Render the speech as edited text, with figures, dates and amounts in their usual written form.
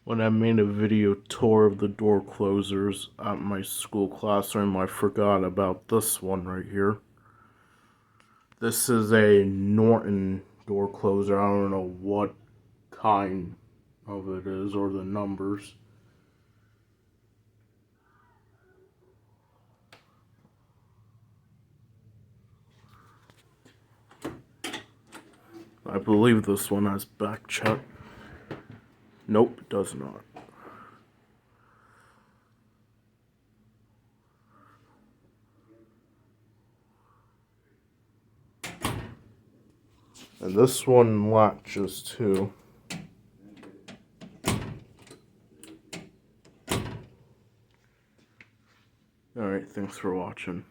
When I made a video tour of the door closers at my school classroom, I forgot about this one right here. This is a Norton door closer. I don't know what kind of it is or the numbers. I believe this one has back check. Nope, it does not. And this one latches too. Alright, thanks for watching.